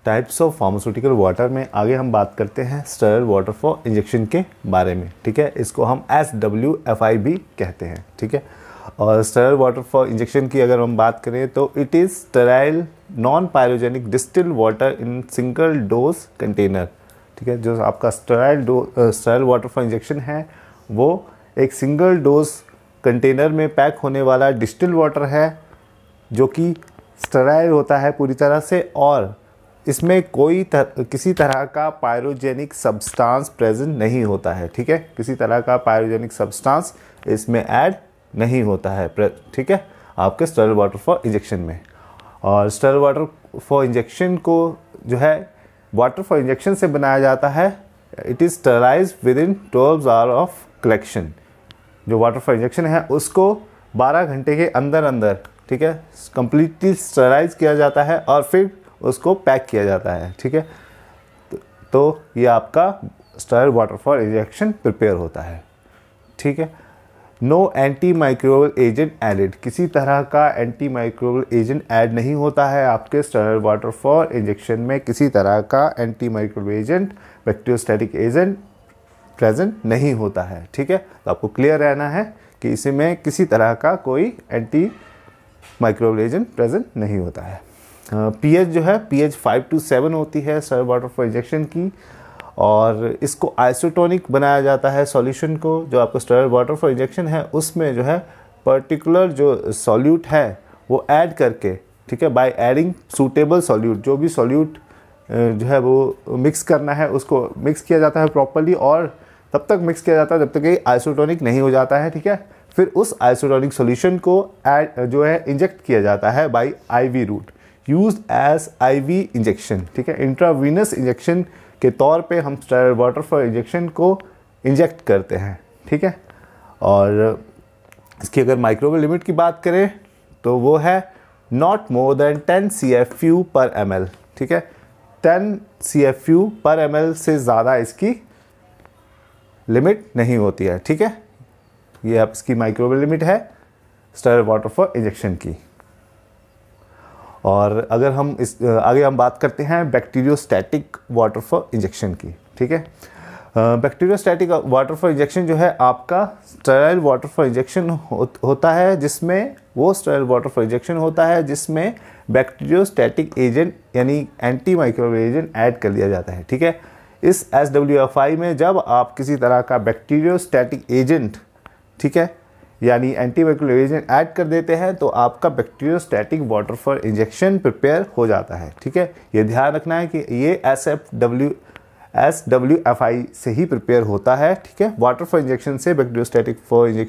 Types of pharmaceutical water में आगे हम बात करते हैं स्टेरल वाटर फॉर इंजेक्शन के बारे में, ठीक है। इसको हम SWFI भी कहते हैं, ठीक है। और स्टेरल वाटर फॉर इंजेक्शन की अगर हम बात करें तो it is sterile non pyrogenic distil water in single dose container, ठीक है। जो आपका स्टेरल वाटर फॉर इंजेक्शन है वो एक सिंगल डोज कंटेनर में पैक होने वाला डिस्टिल वाटर है जो कि स्टेराइल होता है पूरी तरह से, और इसमें किसी तरह का पायरोजेनिक सब्सटेंस प्रेजेंट नहीं होता है, ठीक है। किसी तरह का पायरोजेनिक सब्सटेंस इसमें ऐड नहीं होता है, ठीक है, आपके स्टेरल वाटर फॉर इंजेक्शन में। और स्टेरल वाटर फॉर इंजेक्शन को जो है वाटर फॉर इंजेक्शन से बनाया जाता है। It is sterilized within 12 hour of collection. जो वाटर फॉर इंजेक्शन है उसको 12 घंटे के अंदर, ठीक है, कंप्लीटली स्टेराइज किया जाता है और फिर उसको पैक किया जाता है, ठीक है। तो ये आपका sterile water for injection prepare होता है, ठीक है। No anti microbial agent added, किसी तरह का एंटी माइक्रोबियल एजेंट ऐड नहीं होता है आपके स्टेरल वाटर फॉर इंजेक्शन में। किसी तरह का anti microbial agent, bacteriostatic agent present नहीं होता है, ठीक है। तो आपको क्लियर रहना है कि इसमें किसी तरह का कोई एंटी माइक्रोबियल एजेंट प्रेजेंट नहीं होता है। पीएच जो है पीएच 5 to 7 होती है स्टेरल वाटर फॉर इंजेक्शन की, और इसको आइसोटोनिक बनाया जाता है सॉल्यूशन को। जो आपका स्टेरल वाटर फॉर इंजेक्शन है उसमें जो है पर्टिकुलर जो सॉल्यूट है वो ऐड करके, ठीक है, बाय एडिंग सूटेबल सॉल्यूट, जो भी सॉल्यूट जो है वो मिक्स करना है उसको मिक्स किया जाता है प्रॉपर्ली, और तब तक मिक्स किया जाता है जब तक ये आइसोटोनिक नहीं हो जाता है, ठीक है। फिर उस आइसोटोनिक सॉल्यूशन को जो है इंजेक्ट किया जाता है by IV route, used as IV injection, ठीक है। इंट्रावीनस इंजेक्शन के तौर पे हम स्टेरल वाटर फॉर इंजेक्शन को इंजेक्ट करते हैं, ठीक है। और इसकी अगर माइक्रोबियल लिमिट की बात करें तो वो है नॉट मोर देन 10 CFU पर ml, ठीक है। 10 CFU पर ml से ज़्यादा इसकी लिमिट नहीं होती है, ठीक है। ये अब इसकी माइक्रोबियल लिमिट है स्टेरल वाटर फॉर इंजेक्शन की। और अगर हम आगे हम बात करते हैं बैक्टीरियोस्टैटिक वाटर फॉर इंजेक्शन की, ठीक है। बैक्टीरियोस्टैटिक वाटर फॉर इंजेक्शन जो है आपका स्टेराइल वाटर फॉर इंजेक्शन होता है, जिसमें वो स्टेराइल वाटर फॉर इंजेक्शन होता है जिसमें बैक्टीरियोस्टैटिक एजेंट यानी एंटी माइक्रोबियल एजेंट ऐड कर दिया जाता है, ठीक है। इस SWFI में जब आप किसी तरह का बैक्टीरियोस्टैटिक एजेंट, ठीक है, यानी एंटीमाइक्रोबियल एजेंट ऐड कर देते हैं तो आपका bacteriostatic water for injection prepare हो जाता है, ठीक है। ये ध्यान रखना है कि ये SWFI से ही प्रिपेयर होता है, ठीक है। वाटर फॉर इंजेक्शन से bacteriostatic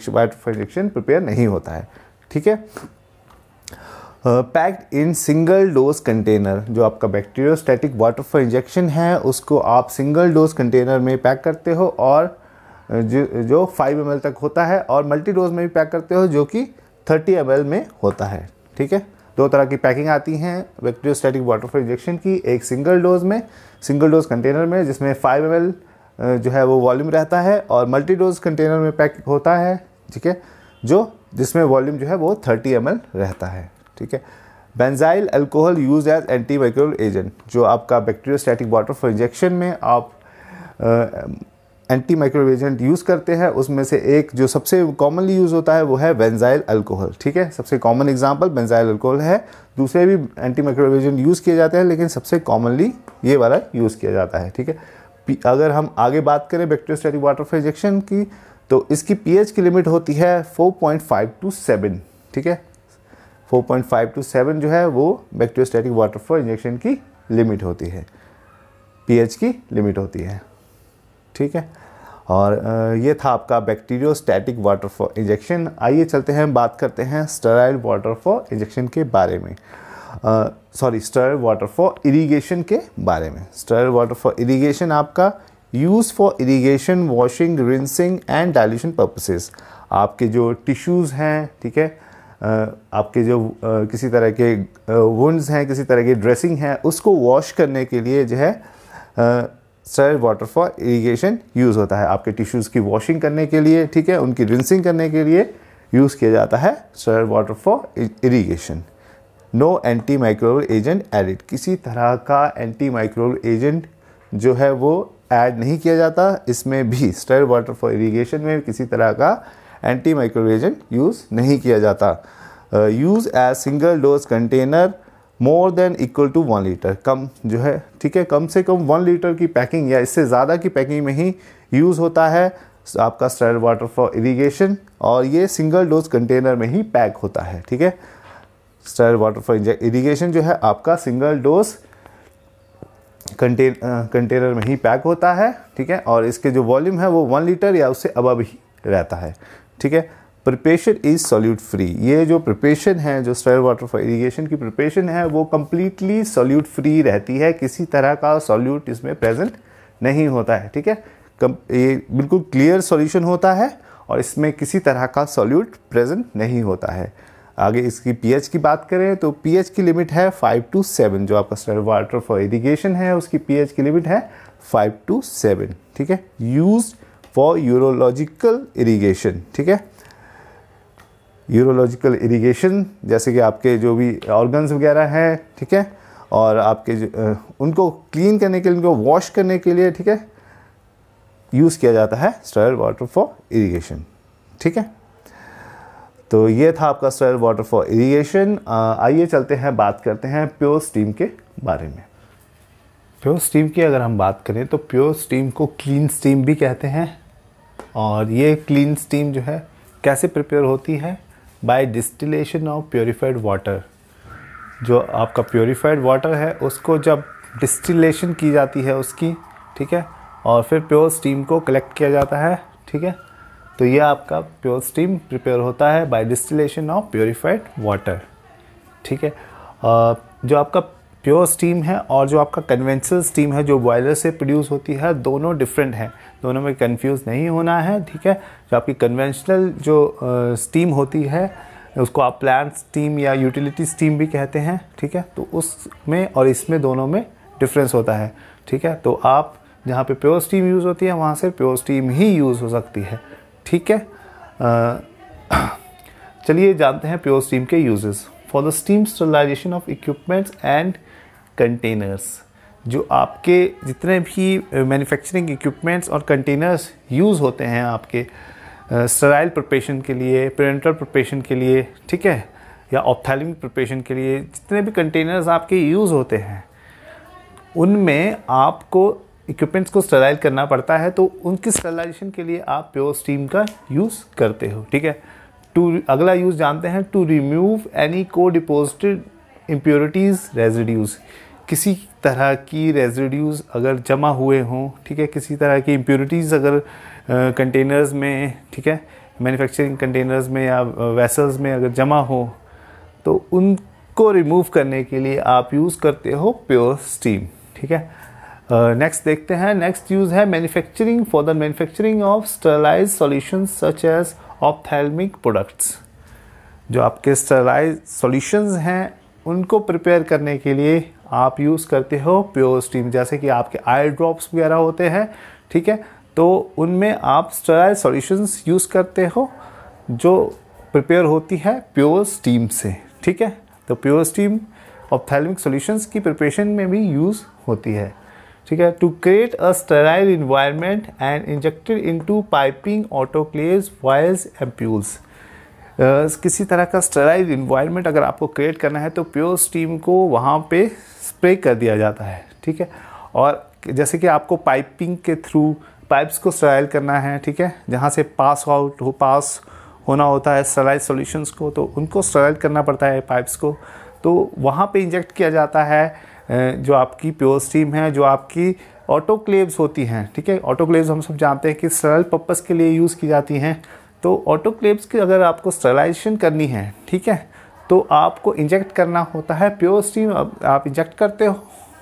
water for injection prepare नहीं होता है, ठीक है। Packed in single dose container, जो आपका बैक्टीरियोस्टैटिक वाटर फॉर इंजेक्शन है उसको आप सिंगल डोज कंटेनर में पैक करते हो, और जो 5 ml तक होता है, और मल्टी डोज में भी पैक करते हो जो कि 30 ml में होता है, ठीक है। 2 तरह की पैकिंग आती हैं बैक्टीरियोस्टैटिक वाटर फॉर इंजेक्शन की, एक सिंगल डोज कंटेनर में जिसमें 5 ml जो है वो वॉल्यूम रहता है, और मल्टी डोज कंटेनर में पैक होता है, ठीक है, जिसमें वॉल्यूम जो है वो 30 ml रहता है, ठीक है। Benzyl alcohol use as antimicrobial agent, जो आपका बैक्टीरियोस्टैटिक वाटर फॉर इंजेक्शन में आप एंटी माइक्रोबियल एजेंट यूज़ करते हैं, उसमें से एक जो सबसे कॉमनली यूज़ होता है वो है बेंजाइल अल्कोहल, ठीक है। सबसे कॉमन एग्जांपल बेंजाइल अल्कोहल है। दूसरे भी एंटी माइक्रोबियल एजेंट यूज़ किए जाते हैं लेकिन सबसे कॉमनली ये वाला यूज़ किया जाता है, ठीक है। अगर हम आगे बात करें बैक्टीरियोस्टैटिक वाटर फॉर इंजेक्शन की तो इसकी पीएच की लिमिट होती है 4.5 to 7, ठीक है। 4.5 to 7 जो है वो बैक्टीरियोस्टैटिक वाटर फॉर इंजेक्शन की लिमिट होती है, पीएच की लिमिट होती है, ठीक है। और ये था आपका बैक्टीरियोस्टैटिक वाटर फॉर इंजेक्शन। आइए चलते हैं बात करते हैं स्टेराइल वाटर फॉर इंजेक्शन के बारे में, स्टेराइल वाटर फॉर इरिगेशन के बारे में। स्टेराइल वाटर फॉर इरिगेशन आपका use for irrigation, washing, rinsing and dilution purposes. आपके जो टिश्यूज़ हैं, ठीक है, आपके जो किसी तरह के वुंड्स हैं, किसी तरह की ड्रेसिंग है, उसको वॉश करने के लिए जो है sterile water for irrigation use होता है। आपके टिश्यूज़ की वॉशिंग करने के लिए, ठीक है, उनकी रिंसिंग करने के लिए यूज़ किया जाता है sterile water for irrigation. No anti microbial agent added, किसी तरह का एंटी माइक्रोबियल एजेंट जो है वो ऐड नहीं किया जाता। इसमें भी स्टरर वाटर फॉर इरीगेशन में किसी तरह का एंटी माइक्रोबियल एजेंट यूज़ नहीं किया जाता। Use as single dose container more than equal to 1 litre, कम जो है ठीक है, कम से कम 1 लीटर की पैकिंग या इससे ज़्यादा की पैकिंग में ही यूज़ होता है आपका स्टरर वाटर फॉर इरीगेशन, और ये सिंगल डोज कंटेनर में ही पैक होता है। ठीक है, स्टरर वाटर फॉर इरीगेशन जो है आपका सिंगल डोज कंटेनर में ही पैक होता है। ठीक है, और इसके जो वॉल्यूम है वो 1 लीटर या उससे अबव ही रहता है। ठीक है, प्रिपरेशन इज सॉल्यूट फ्री, ये जो प्रिपरेशन है, जो स्टरर वाटर फॉर इरीगेशन की प्रिपरेशन है वो कम्प्लीटली सॉल्यूट फ्री रहती है, किसी तरह का सॉल्यूट इसमें प्रेजेंट नहीं होता है। ठीक है, ये बिल्कुल क्लियर सॉल्यूशन होता है और इसमें किसी तरह का सॉल्यूट प्रेजेंट नहीं होता है। आगे इसकी पीएच की बात करें तो पीएच की लिमिट है 5 to 7, जो आपका स्टरर वाटर फॉर इरीगेशन है उसकी पीएच की लिमिट है 5 to 7। ठीक है, यूज्ड फॉर यूरोलॉजिकल इरीगेशन। ठीक है, यूरोलॉजिकल इरीगेशन जैसे कि आपके जो भी ऑर्गन्स वगैरह हैं, ठीक है, और आपके उनको क्लीन करने के लिए, उनको वॉश करने के लिए, ठीक है, यूज़ किया जाता है स्टरर वाटर फॉर इरीगेशन। ठीक है, तो ये था आपका स्टरर वाटर फॉर इरीगेशन। आइए चलते हैं, बात करते हैं प्योर स्टीम के बारे में। प्योर स्टीम की अगर हम बात करें तो प्योर स्टीम को क्लीन स्टीम भी कहते हैं, और ये क्लीन स्टीम जो है कैसे प्रिपेयर होती है, by distillation of purified water. जो आपका प्योरीफाइड वाटर है उसको जब डिस्टिलेशन की जाती है उसकी, ठीक है, और फिर प्योर स्टीम को कलेक्ट किया जाता है। ठीक है, तो ये आपका प्योर स्टीम प्रिपेयर होता है by distillation of purified water. ठीक है, जो आपका प्योर स्टीम है और जो आपका कन्वेंशनल स्टीम है जो बॉयलर से प्रोड्यूस होती है, दोनों डिफरेंट हैं, दोनों में कंफ्यूज नहीं होना है। ठीक है, जो आपकी कन्वेंशनल जो स्टीम होती है उसको आप प्लांट स्टीम या यूटिलिटी स्टीम भी कहते हैं। ठीक है, तो उसमें और इसमें दोनों में डिफरेंस होता है। ठीक है, तो आप जहाँ पे प्योर स्टीम यूज़ होती है वहाँ से प्योर स्टीम ही यूज़ हो सकती है। ठीक है, चलिए जानते हैं प्योर स्टीम के uses. For the steam sterilisation of equipments and containers, जो आपके जितने भी मैन्युफैक्चरिंग इक्विपमेंट्स और कंटेनर्स यूज़ होते हैं आपके स्टराइल प्रिपरेशन के लिए, पेरेंटल प्रिपरेशन के लिए, ठीक है, या ऑप्थैल्मिक प्रिपरेशन के लिए, जितने भी कंटेनर्स आपके यूज़ होते हैं उनमें आपको इक्विपमेंट्स को स्टराइल करना पड़ता है, तो उनकी स्टरलाइजेशन के लिए आप प्योर स्टीम का यूज़ करते हो। ठीक है, अगला यूज़ जानते हैं, टू रिमूव एनी को डिपोजिटेड इम्प्योरिटीज़ रेजिड्यूज़। किसी तरह की रेजिड्यूज़ अगर जमा हुए हों, ठीक है, किसी तरह की इम्प्योरिटीज़ अगर कंटेनर्स में, ठीक है, मैन्युफैक्चरिंग कंटेनर्स में या वेसल्स में अगर जमा हो तो उनको रिमूव करने के लिए आप यूज़ करते हो प्योर स्टीम। ठीक है, नेक्स्ट देखते हैं, नेक्स्ट यूज़ है manufacturing, for the manufacturing of sterilise solutions such as ophthalmic products. जो आपके स्टरलाइज सॉल्यूशंस हैं उनको प्रिपेयर करने के लिए आप यूज़ करते हो प्योर स्टीम। जैसे कि आपके आई ड्रॉप्स वगैरह होते हैं, ठीक है, तो उनमें आप स्टरलाइज सॉल्यूशंस यूज़ करते हो जो प्रिपेयर होती है प्योर स्टीम से। ठीक है, तो प्योर स्टीम ऑप्थेल्मिक सॉल्यूशंस की प्रिपरेशन में भी यूज़ होती है। ठीक है, to create a sterile environment and injected into piping autoclaves wires ampoules. किसी तरह का स्टेराइल इन्वायरमेंट अगर आपको क्रिएट करना है तो प्योर स्टीम को वहाँ पे स्प्रे कर दिया जाता है। ठीक है, और जैसे कि आपको पाइपिंग के थ्रू पाइप्स को स्टेराइल करना है, ठीक है, जहाँ से पास होना होता है स्टेराइल सॉल्यूशंस को, तो उनको स्टेराइल करना पड़ता है पाइप्स को, तो वहाँ पे इंजेक्ट किया जाता है जो आपकी प्योर स्टीम है, जो आपकी ऑटोक्लेव्स होती हैं। ठीक है, ऑटोक्लेव्स हम सब जानते हैं कि स्टेराइल पर्पस के लिए यूज़ की जाती हैं, तो ऑटोक्लेव्स की अगर आपको स्टेरलाइजेशन करनी है, ठीक है, तो आपको इंजेक्ट करना होता है प्योर स्टीम। आप इंजेक्ट करते हो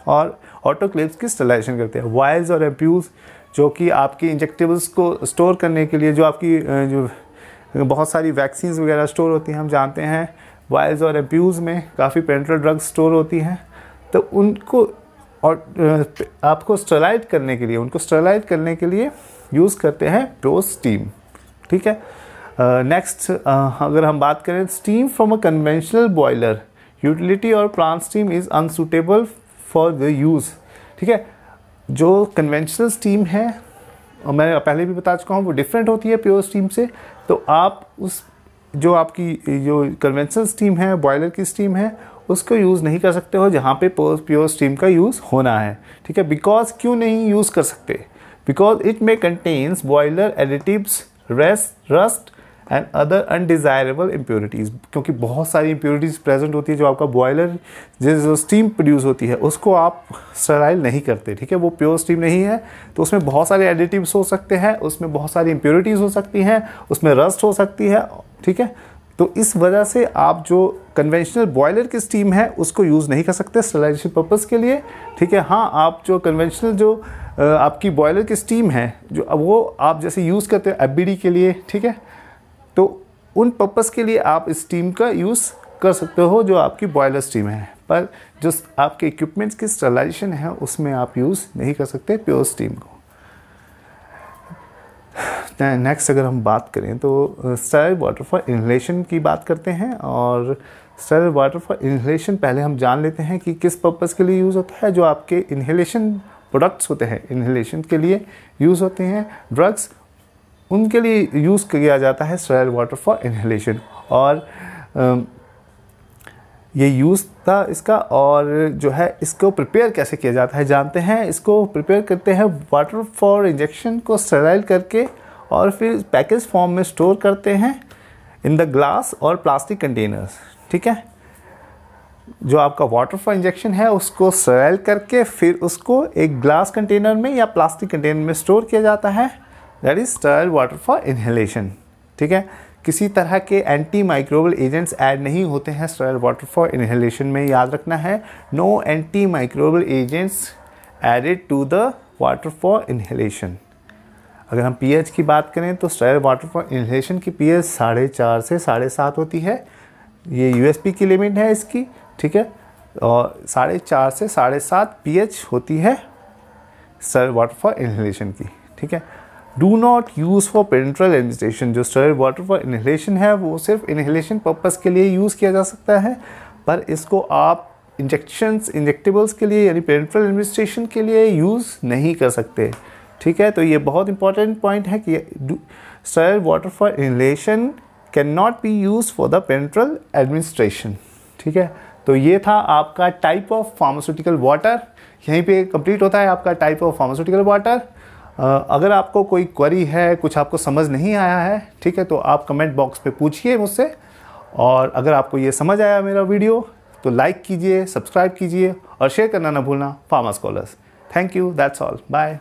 और ऑटोक्लेव्स की स्टेरलाइजेशन करते हैं। वायल्स और एम्प्यूल्स जो कि आपकी इंजेक्टेबल्स को स्टोर करने के लिए, जो आपकी जो बहुत सारी वैक्सीन्स वगैरह स्टोर होती हैं, हम जानते हैं वायल्स और एम्प्यूल्स में काफ़ी पेरेंटल ड्रग्स स्टोर होती हैं, तो उनको और आपको स्टेरलाइज करने के लिए, उनको स्टेरलाइज करने के लिए यूज़ करते हैं प्योर स्टीम। ठीक है, नेक्स्ट अगर हम बात करें, steam from a conventional boiler utility और plant steam is unsuitable for the use. ठीक है, जो कन्वेंशनल स्टीम है, और मैं पहले भी बता चुका हूँ, वो डिफरेंट होती है प्योर स्टीम से। तो आप उस जो आपकी जो कन्वेंशनल स्टीम है, बॉयलर की स्टीम है, उसको यूज़ नहीं कर सकते हो जहाँ पे प्योर स्टीम का यूज़ होना है। ठीक है, बिकॉज क्यों नहीं यूज़ कर सकते? बिकॉज इट में contains boiler additives, rust and other undesirable impurities. क्योंकि बहुत सारी इम्प्योरिटीज़ प्रेजेंट होती है जो आपका बॉयलर जो स्टीम प्रोड्यूस होती है उसको आप स्टराइल नहीं करते। ठीक है, वो प्योर स्टीम नहीं है, तो उसमें बहुत सारे एडिटिव्स हो सकते हैं, उसमें बहुत सारी इम्प्योरिटीज़ हो सकती हैं, उसमें रस्ट हो सकती है। ठीक है, तो इस वजह से आप जो कन्वेंशनल बॉयलर की स्टीम है उसको यूज़ नहीं कर सकते स्टरलाइजेशन पर्पज़ के लिए। ठीक है, हाँ, आप जो कन्वेंशनल जो आपकी बॉयलर की स्टीम है जो वो आप जैसे यूज़ करते हो एफबीडी के लिए, ठीक है, तो उन पर्पज़ के लिए आप इस स्टीम का यूज़ कर सकते हो जो आपकी बॉयलर स्टीम है, पर जो आपके इक्विपमेंट्स की स्टरलाइजेशन है उसमें आप यूज़ नहीं कर सकते प्योर स्टीम को। नेक्स्ट अगर हम बात करें तो स्टराइल वाटर फॉर इनहेलेशन की बात करते हैं। और स्टराइल वाटर फॉर इनहेलेशन पहले हम जान लेते हैं कि किस पर्पज़ के लिए यूज़ होता है। जो आपके इनहेलेशन प्रोडक्ट्स होते हैं, इनहेलेशन के लिए यूज़ होते हैं ड्रग्स, उनके लिए यूज़ किया जाता है स्टराइल वाटर फॉर इनहेलेशन। और ये यूज़ था इसका। और जो है इसको प्रिपेयर कैसे किया जाता है जानते हैं। इसको प्रिपेयर करते हैं वाटर फॉर इंजेक्शन को स्टराइल करके और फिर पैकेज फॉर्म में स्टोर करते हैं इन द ग्लास और प्लास्टिक कंटेनर्स। ठीक है, जो आपका वाटर फॉर इंजेक्शन है उसको स्टराइल करके फिर उसको एक ग्लास कंटेनर में या प्लास्टिक कंटेनर में स्टोर किया जाता है, that is Sterlite water for inhalation. ठीक है, किसी तरह के एंटी माइक्रोबियल एजेंट्स ऐड नहीं होते हैं स्टराइल वाटर फॉर इनहेलेशन में, याद रखना है। No anti microbial agents added to the water for inhalation. अगर हम पीएच की बात करें तो स्टराइल वाटर फॉर इनहेलेशन की पीएच 4.5 से 7.5 होती है। ये यूएसपी की लिमिट है इसकी। ठीक है, और 4.5 से 7.5 पीएच होती है स्टराइल वाटर फॉर इनहेलेशन की। ठीक है, do not use for parenteral administration. जो स्टराइल वाटर फॉर इनहेलेशन है वो सिर्फ इनहेलेशन पर्पज़ के लिए यूज़ किया जा सकता है, पर इसको आप इंजेक्टेबल्स के लिए यानी पेरेंट्रल एडमिनिस्ट्रेशन के लिए यूज़ नहीं कर सकते। ठीक है, तो ये बहुत इंपॉर्टेंट पॉइंट है कि Sterlite water for inhalation can not be use for the parenteral administration. ठीक है, तो ये था आपका टाइप ऑफ फार्मास्यूटिकल वाटर। यहीं पे कंप्लीट होता है आपका टाइप ऑफ फार्मास्यूटिकल वाटर। अगर आपको कोई क्वेरी है, कुछ आपको समझ नहीं आया है, ठीक है, तो आप कमेंट बॉक्स पे पूछिए मुझसे। और अगर आपको ये समझ आया मेरा वीडियो तो लाइक कीजिए, सब्सक्राइब कीजिए और शेयर करना ना भूलना Pharma Scholars. Thank you, that's all, bye.